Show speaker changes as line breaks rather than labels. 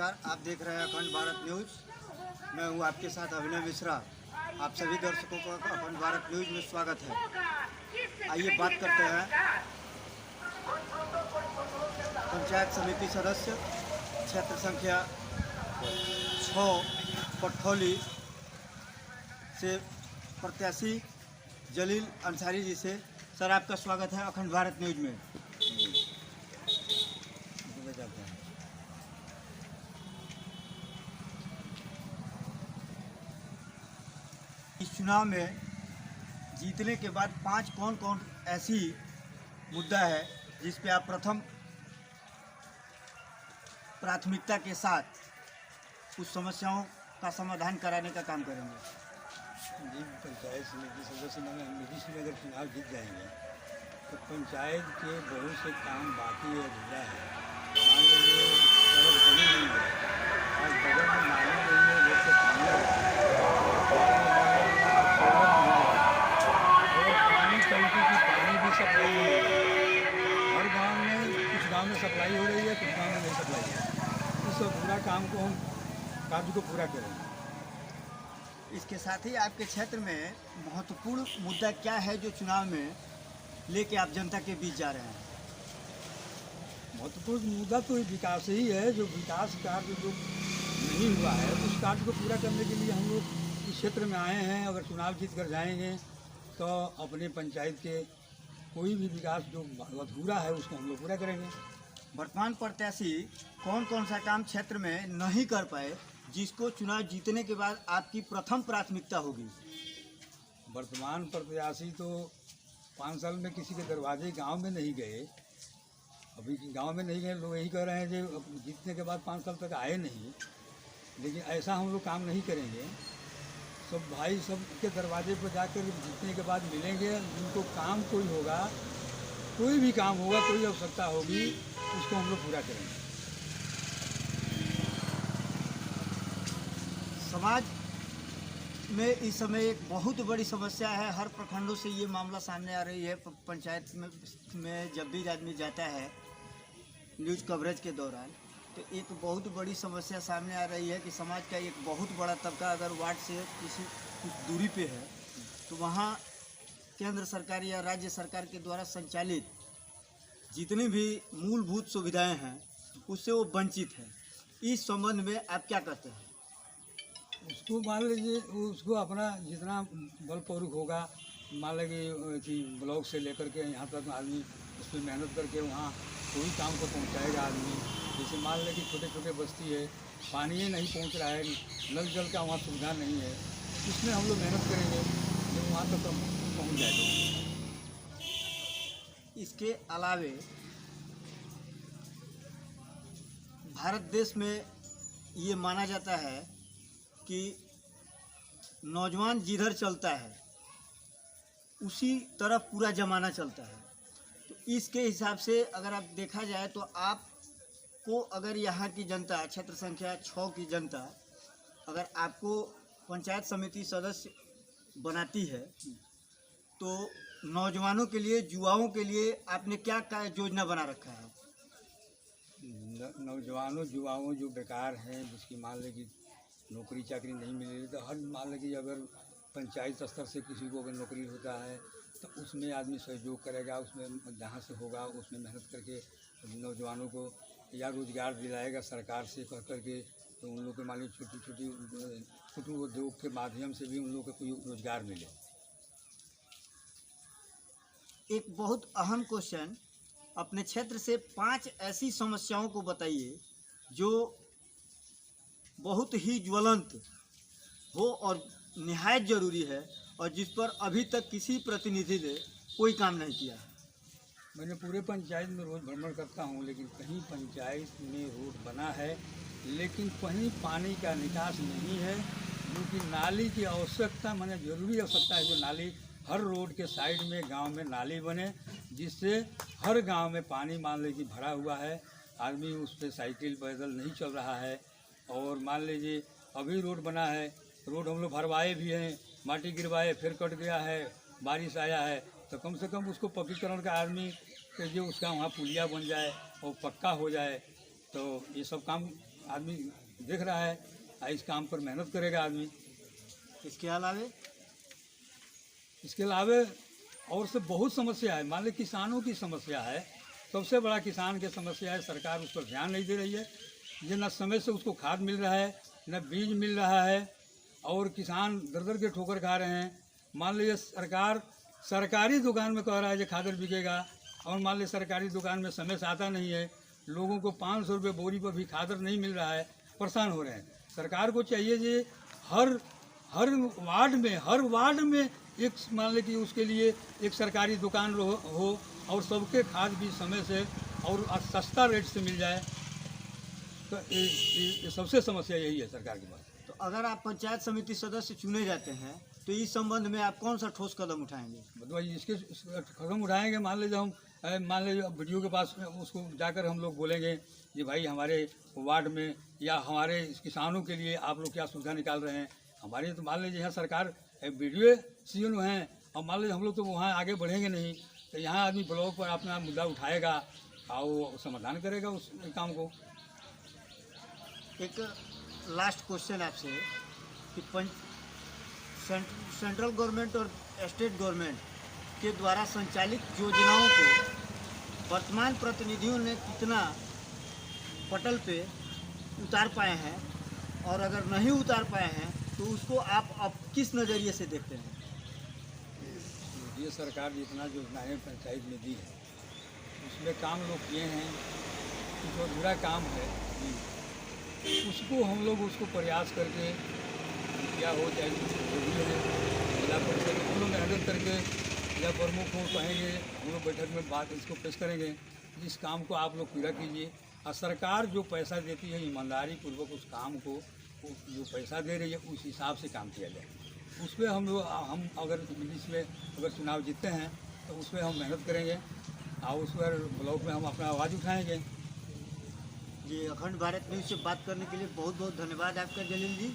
नमस्कार, आप देख रहे हैं अखंड भारत न्यूज़। मैं हूं आपके साथ अभिनय मिश्रा। आप सभी दर्शकों का अखंड भारत न्यूज़ में स्वागत है। आइए बात करते हैं पंचायत समिति सदस्य क्षेत्र संख्या 6 पटखौली से प्रत्याशी जलील अंसारी जी से। सर, आपका स्वागत है अखंड भारत न्यूज़ में। इस चुनाव में जीतने के बाद 5 कौन कौन ऐसी मुद्दा है जिस पे आप प्रथम प्राथमिकता के साथ उस समस्याओं का समाधान कराने का काम करेंगे?
जी, पंचायत समिति सदस्य में हम निश्चित अगर चुनाव जीत जाएंगे तो पंचायत के बहुत से काम बाकी है, अधूरा है। मान लीजिए सड़क बनी नहीं है और बगल में नाली नहीं है, रोड से पानी पानी टंकी की पानी भी सप्लाई नहीं है। हर गांव में कुछ गांव में सप्लाई हो रही है, कुछ गांव में नहीं सप्लाई है। इस पूरा काम को हम कार्य को पूरा करेंगे।
इसके साथ ही आपके क्षेत्र में महत्वपूर्ण मुद्दा क्या है जो चुनाव में लेके आप जनता के बीच जा रहे हैं?
महत्वपूर्ण मुद्दा तो विकास ही है। जो विकास कार्य जो नहीं हुआ है उस कार्य को पूरा करने के लिए हम लोग इस क्षेत्र में आए हैं। अगर चुनाव जीत कर जाएंगे तो अपने पंचायत के कोई भी विकास जो अधूरा है उसको हम लोग पूरा करेंगे।
वर्तमान प्रत्याशी कौन कौन सा काम क्षेत्र में नहीं कर पाए जिसको चुनाव जीतने के बाद आपकी प्रथम प्राथमिकता होगी?
वर्तमान प्रत्याशी तो 5 साल में किसी के दरवाजे गांव में नहीं गए। अभी गांव में नहीं गए, लोग यही कह रहे हैं जो जीतने के बाद 5 साल तक आए नहीं। लेकिन ऐसा हम लोग काम नहीं करेंगे। सब भाई सब के दरवाजे पर जाकर जीतने के बाद मिलेंगे। जिनको काम कोई होगा, कोई भी काम होगा, कोई आवश्यकता होगी, उसको हम लोग पूरा करेंगे।
समाज में इस समय एक बहुत बड़ी समस्या है। हर प्रखंडों से ये मामला सामने आ रही है। पंचायत में जब भी आदमी जाता है न्यूज़ कवरेज के दौरान तो एक बहुत बड़ी समस्या सामने आ रही है कि समाज का एक बहुत बड़ा तबका अगर वार्ड से किसी कुछ दूरी पे है तो वहाँ केंद्र सरकार या राज्य सरकार के द्वारा संचालित जितनी भी मूलभूत सुविधाएं हैं उससे वो वंचित है। इस संबंध में आप क्या कहते हैं?
उसको मान लीजिए उसको अपना जितना बल प्रयोग होगा, मान लीजिए कि ब्लॉक से लेकर के यहाँ तक आदमी उस पर मेहनत करके वहाँ कोई काम को पहुँचाएगा आदमी। जैसे मान लें कि छोटे छोटे बस्ती है, पानी नहीं पहुँच रहा है, नल जल का वहाँ सुविधा नहीं है, इसमें हम लोग मेहनत करेंगे जब वहाँ तक पहुँच जाएगा।
इसके अलावे भारत देश में ये माना जाता है कि नौजवान जिधर चलता है उसी तरफ पूरा ज़माना चलता है। तो इसके हिसाब से अगर आप देखा जाए तो आपको अगर यहाँ की जनता, क्षेत्र संख्या 6 की जनता अगर आपको पंचायत समिति सदस्य बनाती है तो नौजवानों के लिए, युवाओं के लिए आपने क्या क्या योजना बना रखा है?
नौजवानों युवाओं जो बेकार हैं, जिसकी मान लें कि नौकरी चाकरी नहीं मिल रही, तो हर मान लें कि अगर पंचायत स्तर से किसी को अगर नौकरी होता है तो उसमें आदमी सहयोग करेगा। उसमें जहाँ से होगा उसमें मेहनत करके नौजवानों को या रोज़गार दिलाएगा सरकार से कह करके। तो उन लोग के मान लीजिए छोटी उद्योग के माध्यम से भी उन लोग को कोई रोज़गार मिले।
एक बहुत अहम क्वेश्चन, अपने क्षेत्र से 5 ऐसी समस्याओं को बताइए जो बहुत ही ज्वलंत हो और निहायत ज़रूरी है और जिस पर अभी तक किसी प्रतिनिधि ने कोई काम नहीं किया है।
मैंने पूरे पंचायत में रोज़ भ्रमण करता हूँ, लेकिन कहीं पंचायत में रोड बना है लेकिन कहीं पानी का निकास नहीं है। क्योंकि नाली की आवश्यकता, मैंने ज़रूरी आवश्यकता है जो नाली हर रोड के साइड में गांव में नाली बने, जिससे हर गांव में पानी मान लीजिए भरा हुआ है, आदमी उस पर साइकिल पैदल नहीं चल रहा है। और मान लीजिए अभी रोड बना है, रोड हम लोग भरवाए भी हैं, माटी गिरवाए, फिर कट गया है, बारिश आया है, तो कम से कम उसको पक्कीकरण का आदमी जो उसका वहाँ पुलिया बन जाए और पक्का हो जाए। तो ये सब काम आदमी देख रहा है, इस काम पर मेहनत करेगा आदमी।
इसके अलावे
इसके अलावे और से बहुत समस्या है। मान ली किसानों की समस्या है, सबसे बड़ा किसान की समस्या है, सरकार उस पर ध्यान नहीं दे रही है। ये न समय से उसको खाद मिल रहा है, न बीज मिल रहा है, और किसान दर दर के ठोकर खा रहे हैं। मान लीजिए सरकार सरकारी दुकान में कह रहा है कि खादर बिकेगा, और मान लीजिए सरकारी दुकान में समय से आता नहीं है, लोगों को 500 रुपये बोरी पर भी खादर नहीं मिल रहा है, परेशान हो रहे हैं। सरकार को चाहिए कि हर वार्ड में एक मान लें कि उसके लिए एक सरकारी दुकान हो और सबके खाद भी समय से और सस्ता रेट से मिल जाए। तो ये सबसे समस्या यही है सरकार के पास।
तो अगर आप पंचायत समिति सदस्य चुने जाते हैं तो इस संबंध में आप कौन सा ठोस कदम उठाएंगे?
मतलब इसके कदम उठाएंगे। मान लीजिए वीडियो के पास उसको जाकर हम लोग बोलेंगे कि भाई हमारे वार्ड में या हमारे किसानों के लिए आप लोग क्या सुविधा निकाल रहे हैं। हमारे तो मान लीजिए यहाँ सरकार वीडियो सीएन हैं, और मान लीजिए हम लोग तो वहाँ आगे बढ़ेंगे नहीं, तो यहाँ आदमी ब्लॉक पर अपना मुद्दा उठाएगा और वो समाधान करेगा उस काम को।
एक लास्ट क्वेश्चन आपसे कि सेंट्रल गवर्नमेंट और स्टेट गवर्नमेंट के द्वारा संचालित योजनाओं को वर्तमान प्रतिनिधियों ने कितना पटल पे उतार पाए हैं, और अगर नहीं उतार पाए हैं तो उसको आप अब किस नज़रिए से देखते हैं?
ये सरकार जितना योजनाएँ पंचायत में दी है उसमें काम लोग किए हैं, जो अधूरा काम है उसको हम लोग उसको प्रयास करके क्या हो जाए जो भी है जिला परिषद हम लोग मेहनत करके या प्रमुख को कहेंगे, हम लोग बैठक में बात इसको पेश करेंगे, इस काम को आप लोग पूरा कीजिए। और सरकार जो पैसा देती है ईमानदारी पूर्वक उस काम को जो पैसा दे रही है उस हिसाब से काम किया जाए। उस पर हम अगर इसमें अगर चुनाव जीतते हैं तो उस पर हम मेहनत करेंगे और उस पर ब्लॉक में हम अपना आवाज़ उठाएंगे।
जी, अखंड भारत न्यूज़ से बात करने के लिए बहुत बहुत धन्यवाद आपका जलील जी।